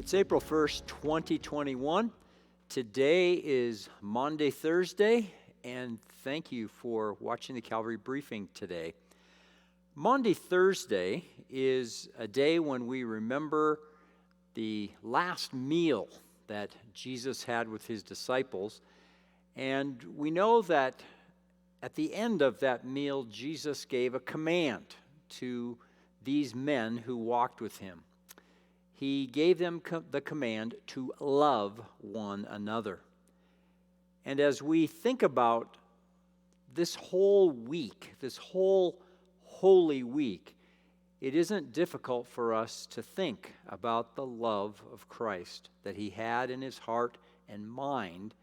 It's April 1st, 2021. Today is Maundy, Thursday, and thank you for watching the Calvary briefing today. Maundy, Thursday is a day when we remember the last meal that Jesus had with his disciples, and we know that at the end of that meal, Jesus gave a command to these men who walked with him. He gave them the command to love one another. And as we think about this whole week, this whole Holy Week, it isn't difficult for us to think about the love of Christ that he had in his heart and mind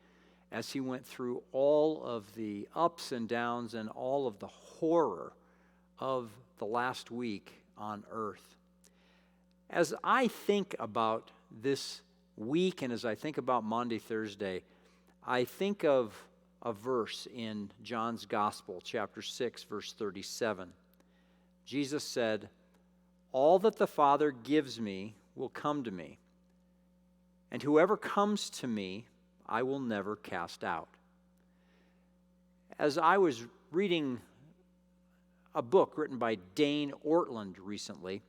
as he went through all of the ups and downs and all of the horror of the last week on earth. As I think about this week and as I think about Maundy, Thursday, I think of a verse in John's Gospel, chapter 6, verse 37. Jesus said, "All that the Father gives me will come to me, and whoever comes to me, I will never cast out." As I was reading a book written by Dane Ortland recently,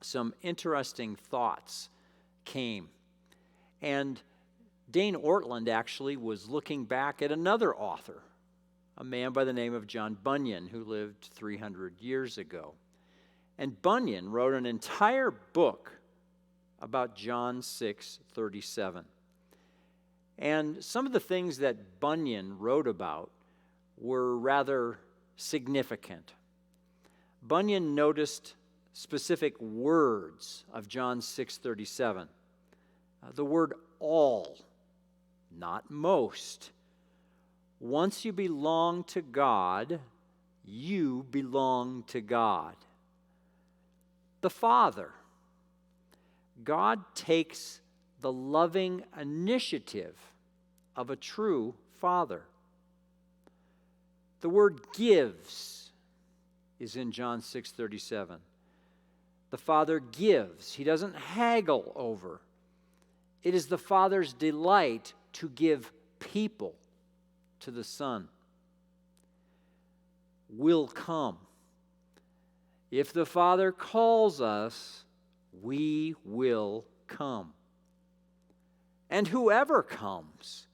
some interesting thoughts came. And Dane Ortland actually was looking back at another author, a man by the name of John Bunyan, who lived 300 years ago. And Bunyan wrote an entire book about John 6:37. And some of the things that Bunyan wrote about were rather significant. Bunyan noticed specific words of John 6:37. The word all, not most. Once you belong to God, you belong to God. The Father. God takes the loving initiative of a true Father. The word gives is in John 6:37. The Father gives. He doesn't haggle over. It is the Father's delight to give people to the Son. Will come. If the Father calls us, we will come. And whoever comes,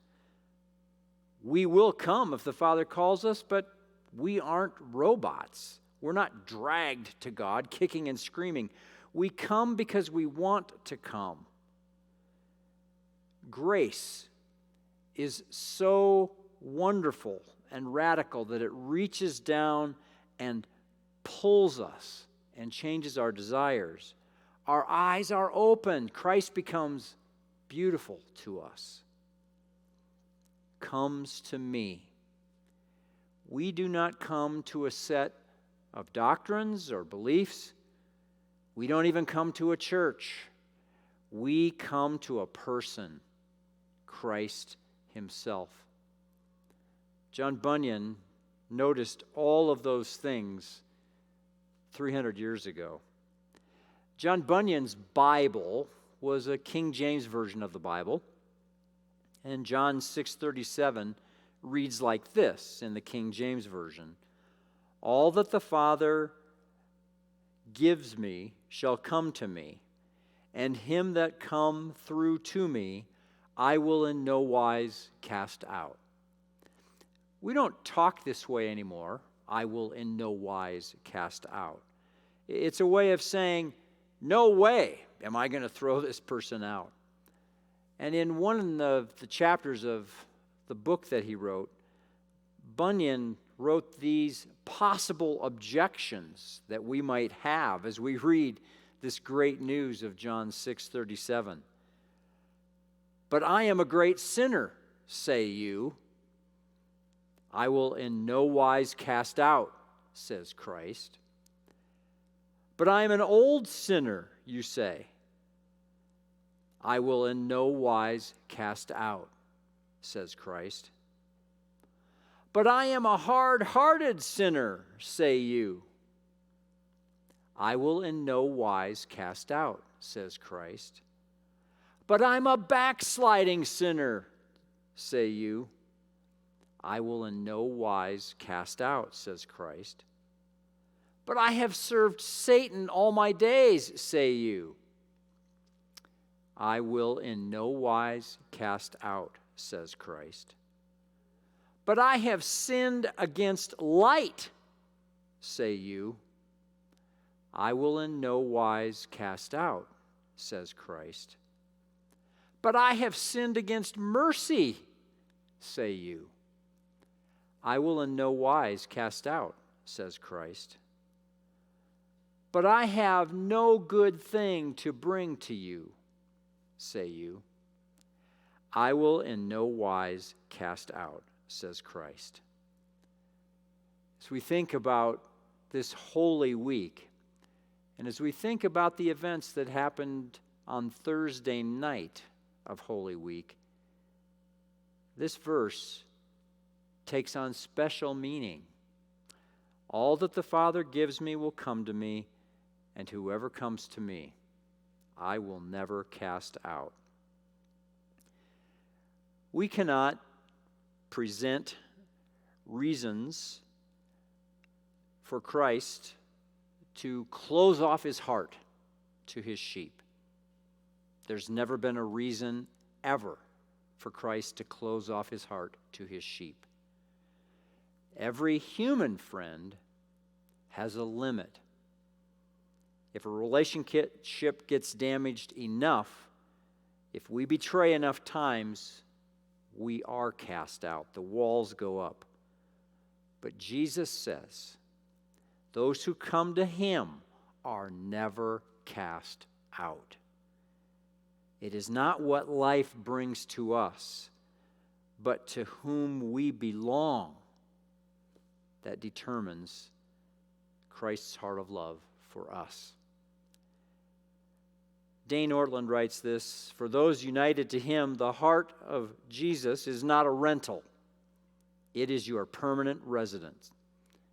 we will come if the Father calls us, but we aren't robots. We're not dragged to God, kicking and screaming. We come because we want to come. Grace is so wonderful and radical that it reaches down and pulls us and changes our desires. Our eyes are open. Christ becomes beautiful to us. Comes to me. We do not come to a set of doctrines or beliefs. We don't even come to a church. We come to a person, Christ himself. John Bunyan noticed all of those things 300 years ago. John Bunyan's Bible was a King James version of the Bible, and John 6:37 reads like this in the King James version: "All that the Father gives me shall come to me, and him that come through to me I will in no wise cast out." We don't talk this way anymore, "I will in no wise cast out." It's a way of saying, no way am I going to throw this person out. And in one of the chapters of the book that he wrote, Bunyan wrote these possible objections that we might have as we read this great news of John 6:37. "But I am a great sinner, say you. I will in no wise cast out, says Christ. But I am an old sinner, you say. I will in no wise cast out, says Christ. But I am a hard-hearted sinner, say you. I will in no wise cast out, says Christ. But I'm a backsliding sinner, say you. I will in no wise cast out, says Christ. But I have served Satan all my days, say you. I will in no wise cast out, says Christ. But I have sinned against light, say you. I will in no wise cast out, says Christ. But I have sinned against mercy, say you. I will in no wise cast out, says Christ. But I have no good thing to bring to you, say you. I will in no wise cast out, says Christ. As we think about this Holy Week, and as we think about the events that happened on Thursday night of Holy Week, this verse takes on special meaning. All that the Father gives me will come to me, and whoever comes to me, I will never cast out. We cannot present reasons for Christ to close off his heart to his sheep. There's never been a reason ever for Christ to close off his heart to his sheep. Every human friend has a limit. If a relationship gets damaged enough, if we betray enough times, we are cast out. The walls go up. But Jesus says, those who come to him are never cast out. It is not what life brings to us, but to whom we belong that determines Christ's heart of love for us. Dane Ortland writes this: for those united to him, the heart of Jesus is not a rental. It is your permanent residence.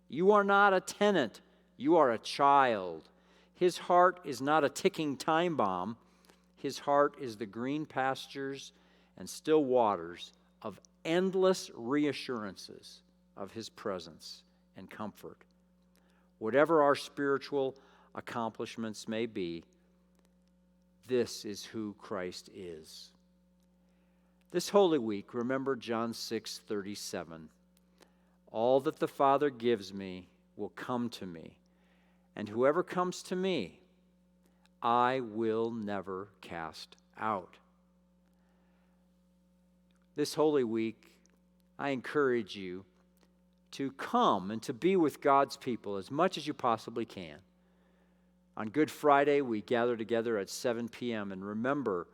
You are not a tenant. You are a child. His heart is not a ticking time bomb. His heart is the green pastures and still waters of endless reassurances of his presence and comfort. Whatever our spiritual accomplishments may be, this is who Christ is. This Holy Week, remember John 6:37. All that the Father gives me will come to me, and whoever comes to me, I will never cast out. This Holy Week, I encourage you to come and to be with God's people as much as you possibly can. On Good Friday, we gather together at 7 p.m. and remember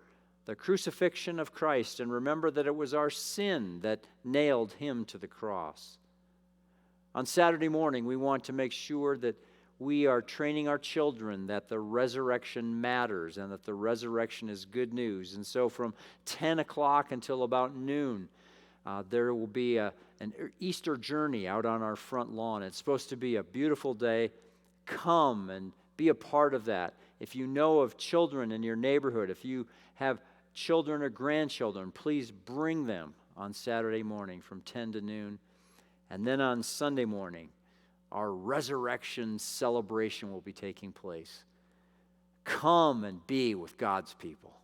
the crucifixion of Christ, and remember that it was our sin that nailed him to the cross. On Saturday morning, we want to make sure that we are training our children that the resurrection matters and that the resurrection is good news. And so from 10 o'clock until about noon, there will be an Easter journey out on our front lawn. It's supposed to be a beautiful day. Come and be a part of that. If you know of children in your neighborhood, if you have children or grandchildren, please bring them on Saturday morning from 10 to noon. And then on Sunday morning, our resurrection celebration will be taking place. Come and be with God's people.